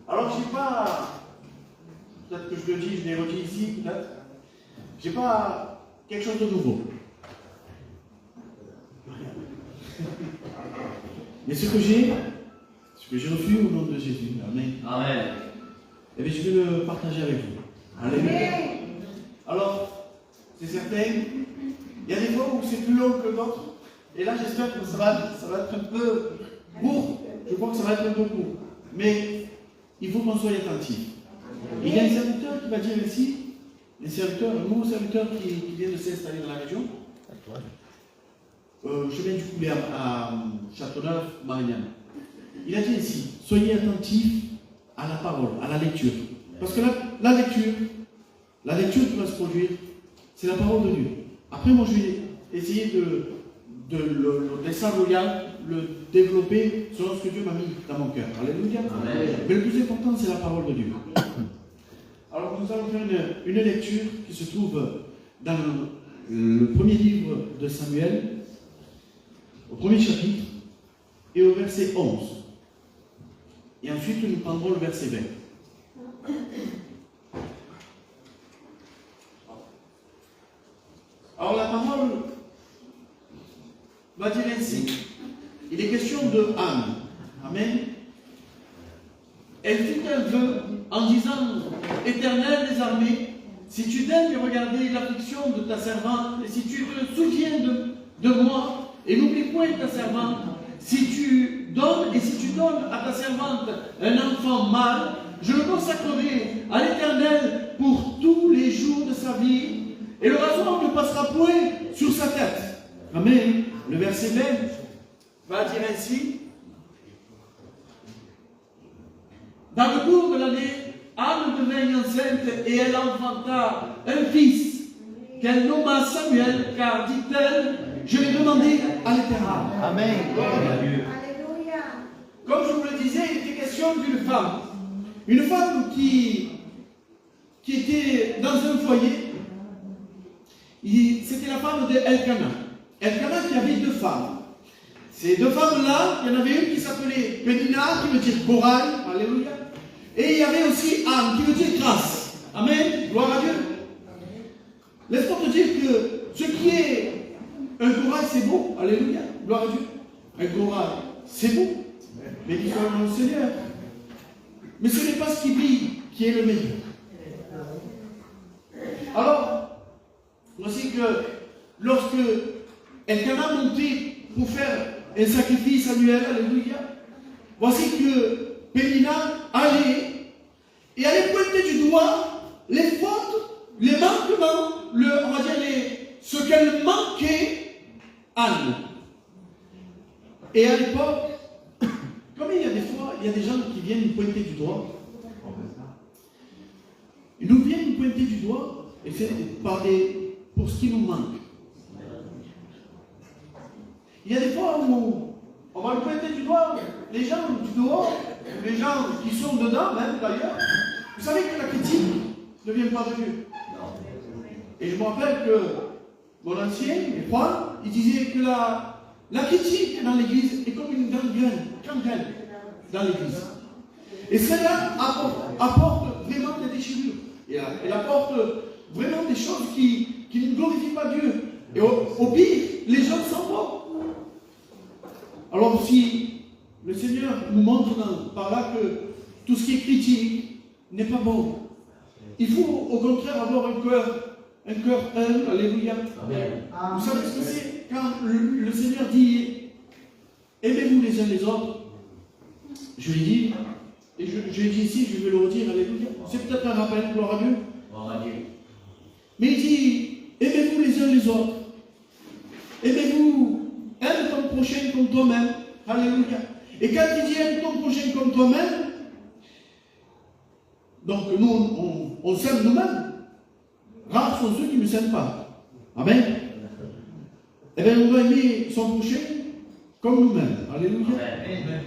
Alors, je n'ai pas, peut-être que je le dis, je l'ai redit ici, peut-être, je n'ai pas quelque chose de nouveau. Mais ce que j'ai reçu au nom de Jésus, Amen. Amen. Eh bien, je vais le partager avec vous. Alléluia. Alors, c'est certain, il y a des fois où c'est plus long que d'autres. Et là, j'espère que ça va être un peu court. Je crois que ça va être un peu court. Mais il faut qu'on soit attentif. Il y a un serviteur qui va dire ici, un nouveau serviteur qui vient de s'installer dans la région. Chemin du Coulet à Châteauneuf, Marignane. Il a dit ici, soyez attentifs à la parole, à la lecture. Parce que la lecture qui va se produire, c'est la parole de Dieu. Après, moi, je vais essayer de le développer selon ce que Dieu m'a mis dans mon cœur. Alléluia. Amen. Mais le plus important, c'est la parole de Dieu. Alors, nous allons faire une lecture qui se trouve dans le premier livre de Samuel, au premier chapitre, et au verset 11. Et ensuite, nous prendrons le verset 20. Alors, la parole va dire ainsi. Il est question de Anne. Amen. Elle fit un vœu en disant, Éternel des armées, si tu daignes regarder l'affliction de ta servante, et si tu te souviens de moi, et n'oublie point ta servante, si tu donnes à ta servante un enfant mâle, je le consacrerai à l'Éternel pour tous les jours de sa vie, et le rasoir ne passera point sur sa tête. Amen. Le verset 20 va dire ainsi. Dans le cours de l'année, Anne devint enceinte et elle enfanta un fils qu'elle nomma Samuel, car, dit-elle, je l'ai demandé à l'Éternel. Amen. Alléluia. Comme je vous le disais, il était question d'une femme. Une femme qui était dans un foyer. C'était la femme d'Elkana. Elkana qui avait deux femmes. Ces deux femmes-là, il y en avait une qui s'appelait Pénina, qui veut dire corail. Alléluia. Et il y avait aussi Anne, qui veut dire grâce. Amen. Gloire à Dieu. Laisse-moi te dire que ce qui est un corail, c'est beau. Alléluia. Gloire à Dieu. Un corail, c'est beau. Mais qui soit le Seigneur. Mais ce n'est pas ce qui brille qui est le meilleur. Alors, voici que lorsque Elkana montait pour faire un sacrifice annuel, alléluia, voici que Pénina allait et allait pointer du doigt les fautes, les manquements, on va dire ce qu'elle manquait Anne. Et à l'époque, comme il y a des fois, il y a des gens qui viennent nous pointer du doigt. Ils nous viennent nous pointer du doigt et c'est pour ce qui nous manque. Il y a des fois où on va nous pointer du doigt, les gens du dehors, les gens qui sont dedans, même d'ailleurs. Vous savez que la critique ne vient pas de Dieu. Et je me rappelle que mon ancien, Juan, il disait que la critique dans l'église est comme une gangrène dans l'église. Et cela apporte vraiment des déchirures. Elle apporte vraiment des choses qui ne glorifient pas Dieu. Et au pire, les gens s'en vont. Alors si le Seigneur nous montre par là que tout ce qui est critique n'est pas bon, il faut au contraire avoir un cœur humble, alléluia. Amen. Vous savez ce que c'est quand le Seigneur dit aimez-vous les uns les autres. Je l'ai dit, et je l'ai dit ici, je vais le redire, alléluia. C'est peut-être un rappel, gloire à Dieu. Mais il dit aimez-vous les uns les autres. Aimez-vous, aime ton prochain comme toi-même. Alléluia. Et quand il dit aime ton prochain comme toi-même, donc nous, on s'aime nous-mêmes. Rares sont ceux qui ne s'aiment pas. Amen. Eh bien, on doit aimer son prochain comme nous-mêmes. Alléluia. Amen.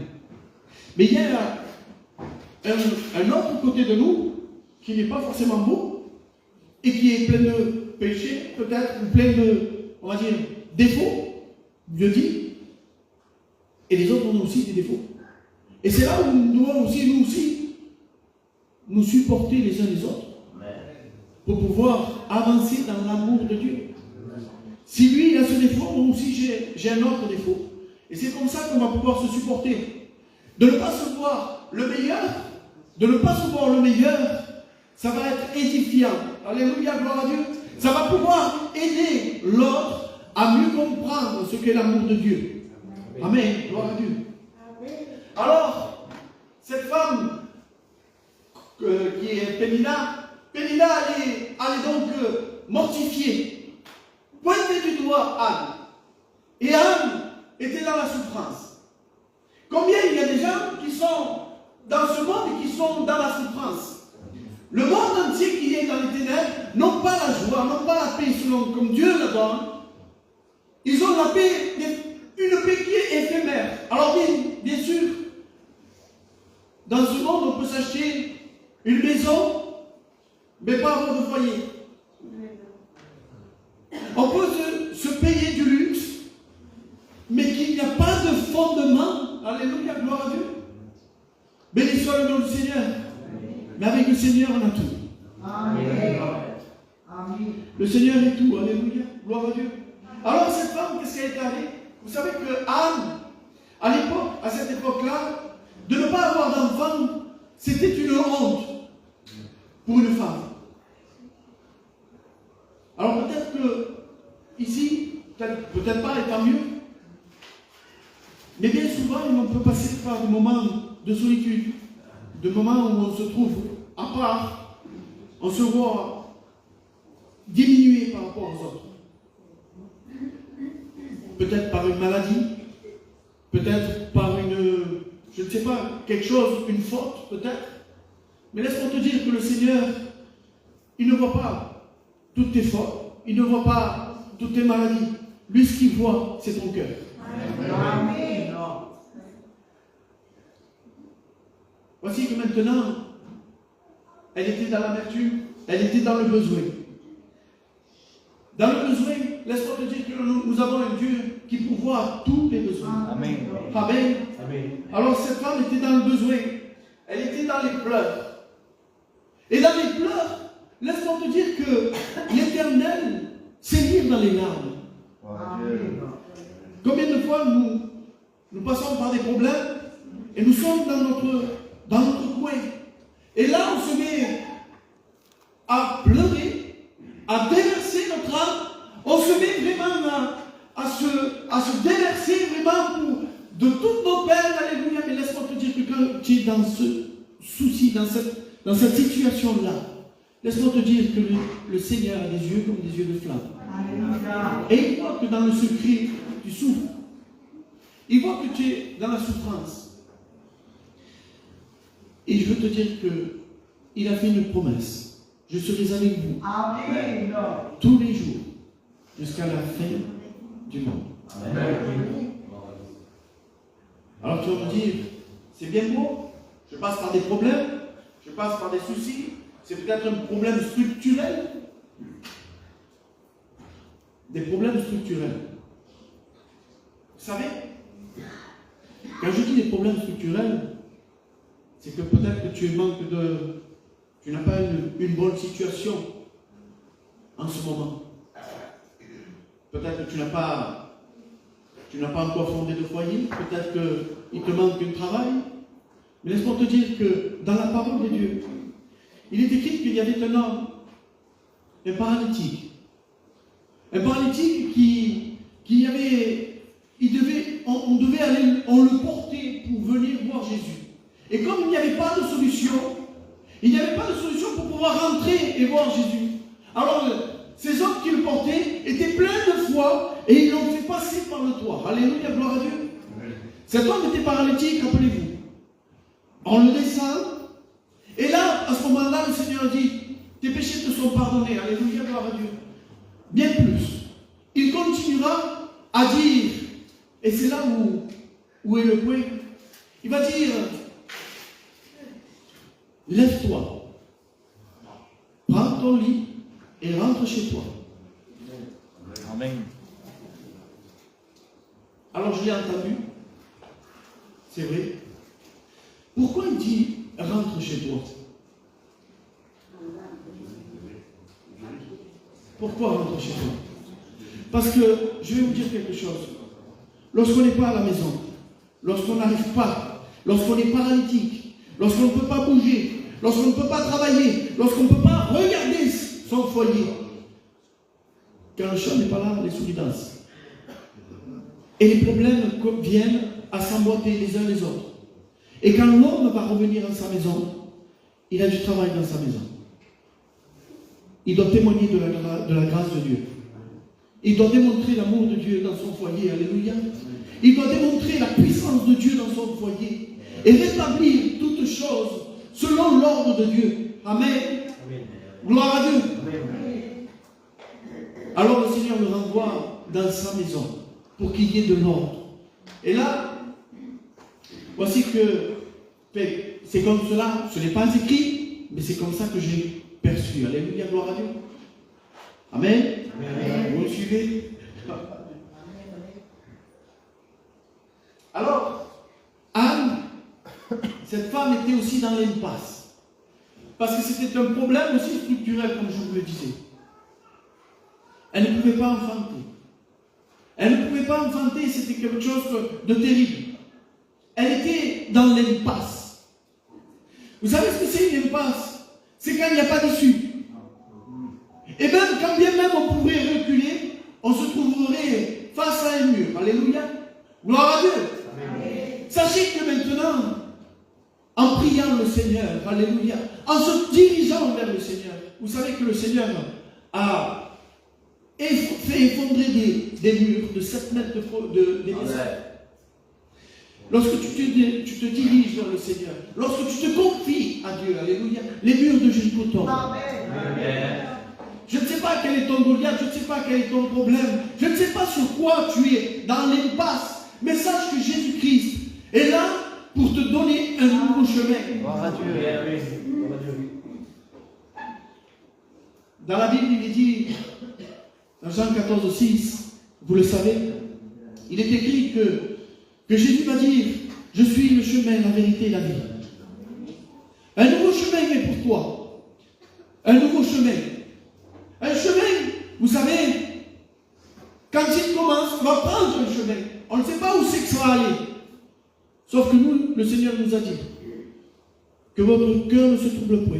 Mais il y a un autre côté de nous qui n'est pas forcément beau et qui est plein de péchés, peut-être, ou plein de, on va dire, défauts. Dieu dit. Et les autres ont aussi des défauts. Et c'est là où nous devons aussi, nous supporter les uns les autres. Pour pouvoir avancer dans l'amour de Dieu. Si lui, il a ce défaut, moi aussi, j'ai un autre défaut. Et c'est comme ça qu'on va pouvoir se supporter. De ne pas se voir le meilleur, ça va être édifiant. Alléluia, gloire à Dieu. Ça va pouvoir aider l'autre à mieux comprendre ce qu'est l'amour de Dieu. Amen, gloire à Dieu. Alors, cette femme qui est Pénina, allait donc mortifiée, pointer du doigt Anne. Et Anne était dans la souffrance. Combien il y a des gens qui sont dans ce monde et qui sont dans la souffrance? Le monde entier qui est dans les ténèbres n'ont pas la joie, n'ont pas la paix selon comme Dieu la donne. Ils ont la paix, une paix qui est éphémère. Alors bien sûr, dans ce monde, on peut s'acheter une maison, mais pas avoir de foyer. On peut se payer du luxe, mais qu'il n'y a pas de fondement. Alléluia, gloire à Dieu. Béni soit le nom du Seigneur. Mais avec le Seigneur, on a tout. Amen. Le Seigneur est tout. Alléluia, gloire à Dieu. Alors cette femme, qu'est-ce qu'elle est allée? Vous savez que Anne, à cette époque-là, de ne pas avoir d'enfant, c'était une honte pour une femme. Alors peut-être que ici, peut-être pas, et tant mieux, mais bien souvent, on peut passer par des moments de solitude, des moments où on se trouve à part, on se voit diminué par rapport aux autres. Peut-être par une maladie, peut-être par je ne sais pas, quelque chose, une faute, peut-être. Mais laisse-moi te dire que le Seigneur, il ne voit pas toutes tes fautes, il ne voit pas toutes tes maladies. Lui, ce qu'il voit, c'est ton cœur. Amen. Voici que maintenant, elle était dans l'amertume, elle était dans le besoin. Dans le besoin, laisse-moi te dire que nous avons un Dieu qui pourvoit à tous les besoins. Amen. Amen. Amen. Alors cette femme était dans le besoin, elle était dans les pleurs. Et dans les pleurs, laisse-moi te dire que l'Éternel sait lire dans les larmes. Amen. Combien de fois nous passons par des problèmes et nous sommes dans notre coin. Et là, on se met à pleurer, à déverser notre âme. On se met vraiment à se déverser vraiment de toutes nos peines. Alléluia. Mais laisse-moi te dire que quand tu es dans ce souci, dans cette situation-là, laisse-moi te dire que le Seigneur a des yeux comme des yeux de flamme. Alléluia. Et il voit que dans le secret, tu souffres. Il voit que tu es dans la souffrance. Et je veux te dire qu'il a fait une promesse. Je serai avec vous. Amen. Tous les jours, jusqu'à la fin du monde. Amen. Alors tu vas me dire, c'est bien beau, je passe par des problèmes, je passe par des soucis, c'est peut-être un problème structurel. Des problèmes structurels. Vous savez, quand je dis des problèmes structurels, c'est que peut-être que tu n'as pas une bonne situation en ce moment. Peut-être que tu n'as pas encore fondé de foyer, peut-être qu'il te manque un travail. Mais laisse-moi te dire que dans la parole de Dieu, il est écrit qu'il y avait un homme, un paralytique. Un paralytique on devait aller, on le portait pour venir voir Jésus. Et comme il n'y avait pas de solution, pour pouvoir rentrer et voir Jésus. Alors, ces hommes qui le portaient étaient pleins de foi et ils l'ont fait passer par le toit. Alléluia, gloire à Dieu. Cet homme était paralytique, rappelez-vous. On le descend. Et là, à ce moment-là, le Seigneur dit, tes péchés te sont pardonnés. Alléluia, gloire à Dieu. Bien plus. Il continuera à dire, et c'est là où est le point, il va dire, lève-toi, prends ton lit et rentre chez toi. Amen. Alors je l'ai entendu, c'est vrai. Pourquoi il dit rentre chez toi? Pourquoi rentre chez toi? Parce que, je vais vous dire quelque chose. Lorsqu'on n'est pas à la maison, lorsqu'on n'arrive pas, lorsqu'on est paralytique, lorsqu'on ne peut pas bouger, lorsqu'on ne peut pas travailler, lorsqu'on ne peut pas regarder son foyer, quand le chat n'est pas là, les souris dansent. Et les problèmes viennent à s'emboîter les uns les autres. Et quand l'homme va revenir dans sa maison, il a du travail dans sa maison. Il doit témoigner de la grâce de Dieu. Il doit démontrer l'amour de Dieu dans son foyer. Alléluia. Il doit démontrer la puissance de Dieu dans son foyer. Et rétablir toutes choses selon l'ordre de Dieu. Amen. Amen. Gloire à Dieu. Amen. Alors le Seigneur le renvoie dans sa maison pour qu'il y ait de l'ordre. Et là, voici que c'est comme cela, ce n'est pas écrit, mais c'est comme ça que j'ai perçu. Alléluia, gloire à Dieu. Amen. Amen. Vous me suivez? Alors, Anne, cette femme était aussi dans l'impasse. Parce que c'était un problème aussi structurel, comme je vous le disais. Elle ne pouvait pas enfanter. Elle ne pouvait pas enfanter, c'était quelque chose de terrible. Elle était dans l'impasse. Vous savez ce que c'est une impasse? C'est quand il n'y a pas d'issue. Et même quand bien même on pourrait reculer, on se trouverait face à un mur. Alléluia. Gloire à Dieu. Amen. Sachez que maintenant, en priant le Seigneur, alléluia, en se dirigeant vers le Seigneur, vous savez que le Seigneur a fait effondrer des murs de 7 mètres d'épaisseur. Lorsque tu te diriges vers le Seigneur, lorsque tu te confies à Dieu, alléluia, les murs de Jéricho tombent. Amen. Je ne sais pas quel est ton Goliath, je ne sais pas quel est ton problème, je ne sais pas sur quoi tu es dans l'impasse, mais sache que Jésus-Christ est là pour te donner un nouveau chemin. Gloire à Dieu. Dans la Bible, il est dit, dans Jean 14, 6, vous le savez, il est écrit que Jésus va dire, je suis le chemin, la vérité et la vie. Un nouveau chemin est pour toi. Un nouveau chemin. Un chemin, vous savez, quand il commence, on va prendre un chemin. On ne sait pas où c'est que ça va aller. Sauf que nous, le Seigneur nous a dit que votre cœur ne se trouble point.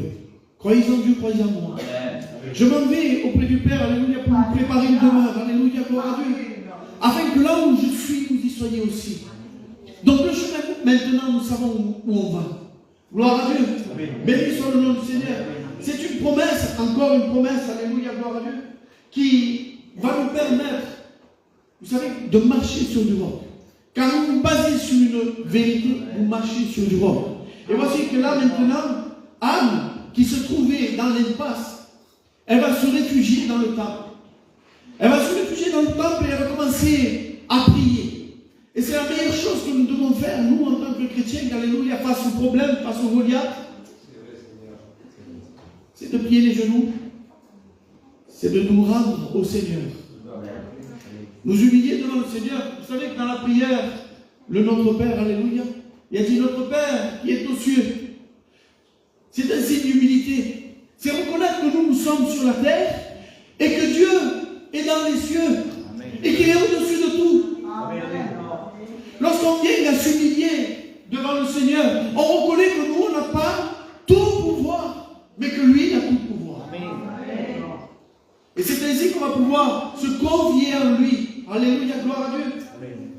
Croyez en Dieu, croyez en moi. Je m'en vais auprès du Père, alléluia, pour vous préparer une demeure. Alléluia, gloire à Dieu. Afin que là où je suis, vous y soyez aussi. Donc le chemin, maintenant, nous savons où on va. Gloire à Dieu. Béni soit le nom du Seigneur. C'est une promesse, encore une promesse, alléluia, gloire à Dieu, qui va nous permettre, vous savez, de marcher sur du roc. Quand vous vous basez sur une vérité, vous marchez sur du roc. Et voici que là maintenant, Anne, qui se trouvait dans l'impasse, elle va se réfugier dans le temple. Elle va se réfugier dans le temple et elle va commencer à prier. Et c'est la meilleure chose que nous devons faire, nous, en tant que chrétiens, alléluia, face au problème, face au Goliath. C'est de plier les genoux. C'est de nous rendre au Seigneur. Nous humilier devant le Seigneur. Vous savez que dans la prière, le Notre Père, alléluia, il a dit Notre Père qui est aux cieux. C'est un signe d'humilité. C'est reconnaître que nous sommes sur la terre et que Dieu est dans les cieux. Amen. Et qu'il est au-dessus de tout. Amen. Lorsqu'on vient à s'humilier devant le Seigneur, on reconnaît que nous, on n'a pas tout pouvoir, mais que lui, il a tout pouvoir. Amen. Et c'est ainsi qu'on va pouvoir se confier en lui. Alléluia, gloire à Dieu. Amen.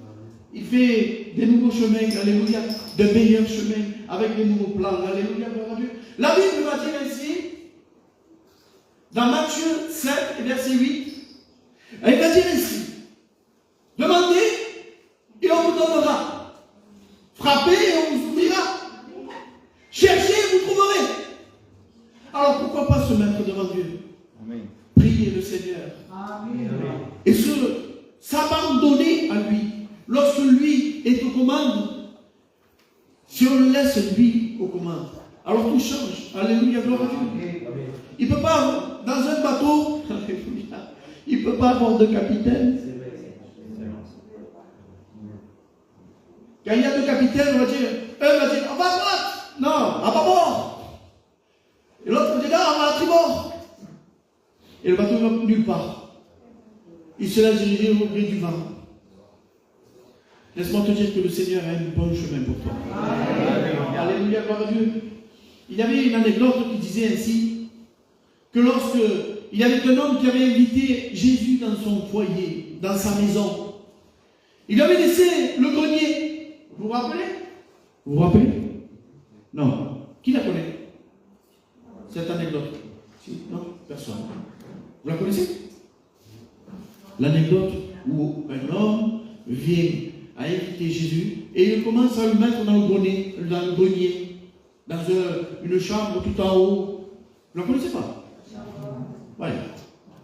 Il fait des nouveaux chemins, alléluia, de meilleurs chemins, avec des nouveaux plans. Alléluia, gloire à Dieu. La Bible va dire ainsi, dans Matthieu 7, verset 8, elle va dire ainsi, demandez et on vous donnera. Frappez et on vous ouvrira. Cherchez et vous trouverez. Alors pourquoi pas se mettre devant Dieu? Amen. Prier le Seigneur. Amen. Et s'abandonner à lui. Lorsque lui est aux commandes, si on le laisse lui aux commandes, alors tout change. Alléluia, gloire à Dieu. Il ne peut pas, dans un bateau, il ne peut pas avoir de capitaine. Quand il y a deux capitaines, on va dire, on va à droite, Et le bateau ne va nulle part. Il se laisse diriger au gré du vent. Laisse-moi te dire que le Seigneur a un bon chemin pour toi. Alléluia, gloire à Dieu. Il y avait une anecdote qui disait ainsi que lorsque il y avait un homme qui avait invité Jésus dans son foyer, dans sa maison, il avait laissé le grenier. Vous vous rappelez? Vous vous rappelez? Non. Qui la connaît? Cette anecdote? Si? Non? Personne. Vous la connaissez? L'anecdote où un homme vient à inviter Jésus et il commence à le mettre dans le grenier, dans une chambre tout en haut. Vous ne la connaissez pas? Oui.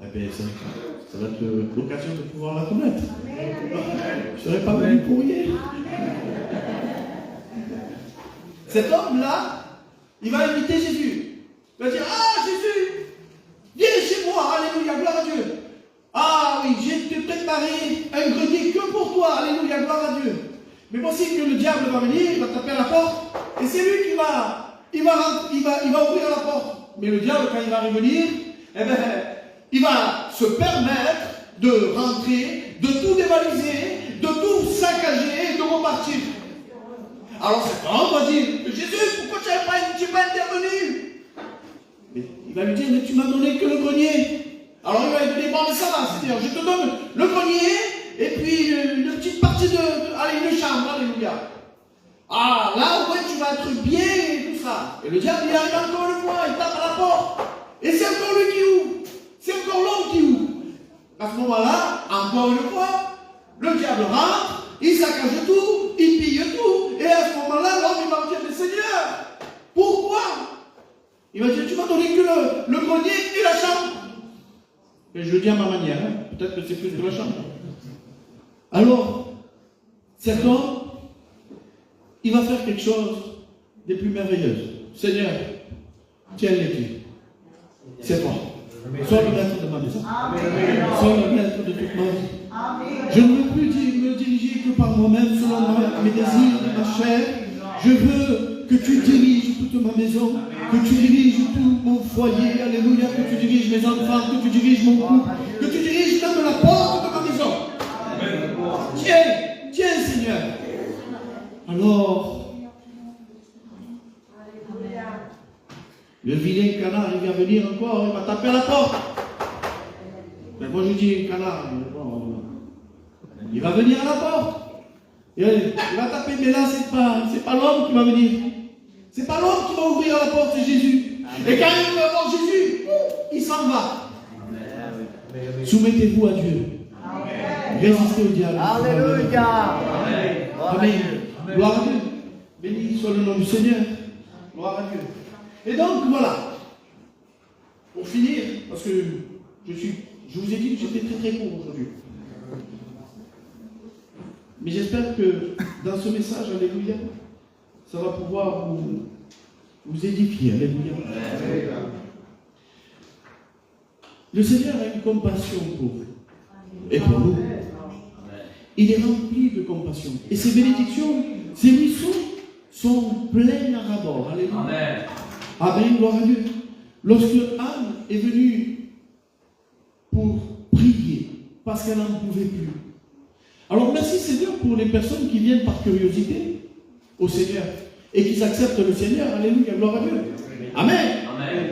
Eh bien, ça va être l'occasion de pouvoir la connaître. Je ne serais pas venu pour rien. Cet homme-là, il va inviter Jésus. Il va dire, ah Jésus, viens chez moi, alléluia, gloire à Dieu. Ah oui, j'ai préparé un grenier que pour toi, alléluia, gloire à Dieu. Mais voici que le diable va venir, il va taper à la porte, et c'est lui qui va ouvrir la porte. Mais le diable, quand il va revenir, eh bien, il va se permettre de rentrer, de tout dévaliser, de tout saccager et de repartir. Alors cet homme va dire, Jésus, pourquoi tu n'es pas intervenu? Mais il va lui dire, mais tu m'as donné que le grenier. Alors il va lui dire, bon mais ça va, c'est-à-dire, je te donne le grenier, et puis une petite partie allez, une chambre, alléluia. Ah, là au moins tu vas être bien et tout ça. Et le diable, il arrive encore une fois, il tape à la porte. Et c'est encore lui qui ouvre. C'est encore l'homme qui ouvre. À ce moment-là, encore une fois, le diable rentre, il saccage tout, il pille tout. Et à ce moment-là, l'homme, il va dire, mais Seigneur, pourquoi? Il va dire, tu m'as donné que le grenier et la chambre. Mais je le dis à ma manière, hein. Peut-être que c'est plus que la chambre. Alors, cet homme, il va faire quelque chose de plus merveilleux. Seigneur, tiens les clés. C'est toi. Sois le maître de ma maison. Sois le maître de toute ma vie. Je ne veux plus me diriger que par moi-même, selon mes désirs de ma chair. Je veux que tu diriges toute ma maison, que tu diriges tout mon foyer, alléluia, que tu diriges mes enfants, que tu diriges mon couple, que tu diriges même la porte de ma maison. Tiens, Seigneur. Alors, le vilain canard, il va venir encore, il va taper à la porte. Mais moi je dis canard, bon, il va venir à la porte. Il va taper, mais là, c'est pas l'homme qui va venir. C'est pas l'homme qui va ouvrir la porte, c'est Jésus. Amen. Et quand il va voir Jésus, il s'en va. Amen. Soumettez-vous à Dieu. Amen. Résistez au diable. Alléluia. Amen. Amen. Gloire à Dieu. Béni soit le nom du Seigneur. Gloire à Dieu. Et donc, voilà. Pour finir, parce que je vous ai dit que j'étais très très court aujourd'hui. Mais j'espère que dans ce message, alléluia, ça va pouvoir vous édifier, alléluia. Le Seigneur a une compassion pour vous et pour nous. Il est rempli de compassion. Et ses bénédictions, ses ruisseaux sont pleins à ras-bord. Alléluia. Amen, gloire à Dieu. Lorsque Anne est venue pour prier, parce qu'elle n'en pouvait plus. Alors merci Seigneur pour les personnes qui viennent par curiosité au Seigneur et qui acceptent le Seigneur. Alléluia, gloire à Dieu. Amen. Amen.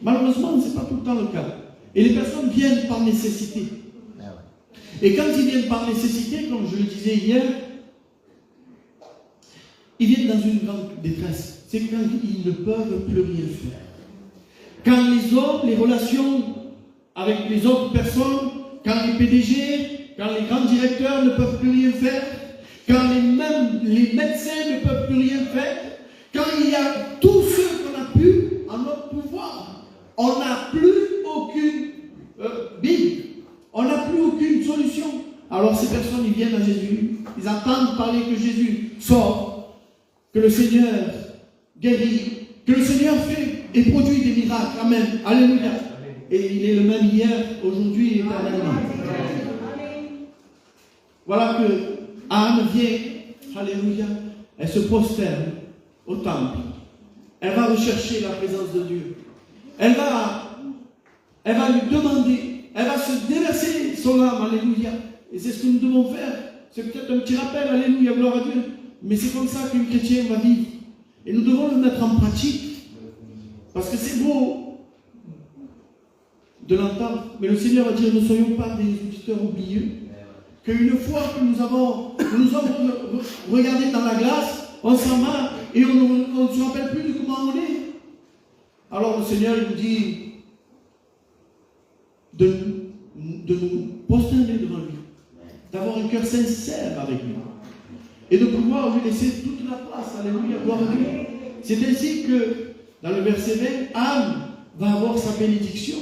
Malheureusement, ce n'est pas tout le temps le cas. Et les personnes viennent par nécessité. Et quand ils viennent par nécessité, comme je le disais hier, ils viennent dans une grande détresse. C'est quand ils ne peuvent plus rien faire. Quand les hommes, les relations avec les autres personnes, quand les PDG, quand les grands directeurs ne peuvent plus rien faire, quand même les médecins ne peuvent plus rien faire, quand il y a tout ce qu'on a pu en notre pouvoir, on n'a plus aucune Bible, on n'a plus aucune solution. Alors ces personnes, ils viennent à Jésus, ils attendent parler que Jésus sort, que le Seigneur guérit, que le Seigneur fait et produit des miracles. Amen. Alléluia. Et il est le même hier, aujourd'hui et éternellement. Voilà que Anne vient, alléluia, elle se prosterne au temple. Elle va rechercher la présence de Dieu. Elle va Elle va lui demander, elle va se déverser son âme, alléluia. Et c'est ce que nous devons faire. C'est peut-être un petit rappel, alléluia, gloire à Dieu. Mais c'est comme ça qu'un chrétien va vivre. Et nous devons le mettre en pratique. Parce que c'est beau de l'entendre. Mais le Seigneur va dire, ne soyons pas des auditeurs oublieux. Qu'une fois que nous avons regardé dans la glace, on s'en va et on ne se rappelle plus de comment on est. Alors le Seigneur il nous dit de nous prosterner devant lui, d'avoir un cœur sincère avec lui et de pouvoir lui laisser toute la place. Alléluia, gloire à Dieu. C'est ainsi que dans le verset 20, Anne va avoir sa bénédiction.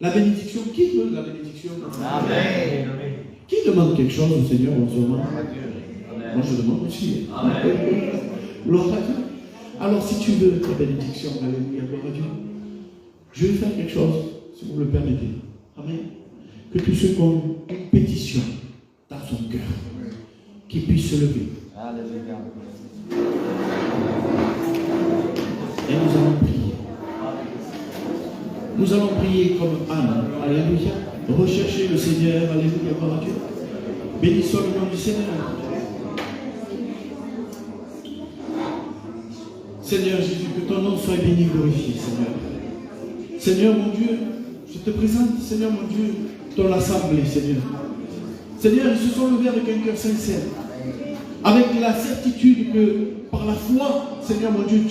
La bénédiction, qui veut la bénédiction? Amen. Qui demande quelque chose au Seigneur en ce moment? Moi je demande aussi. Gloire à Dieu. Alors si tu veux ta bénédiction, alléluia, gloire à Dieu, je vais faire quelque chose, si vous le permettez. Amen. Que tous ceux qui ont une pétition dans son cœur, qui puissent se lever. Alléluia. Et nous allons prier. Nous allons prier comme Anne. Alléluia. Recherchez le Seigneur. Alléluia. Gloire à Dieu. Bénissons le nom du Seigneur. Seigneur Jésus, que ton nom soit béni, glorifié, Seigneur. Seigneur mon Dieu, je te présente, Seigneur mon Dieu, ton assemblée, Seigneur. Seigneur, ils se sont levés avec un cœur sincère, avec la certitude que par la foi, Seigneur mon Dieu,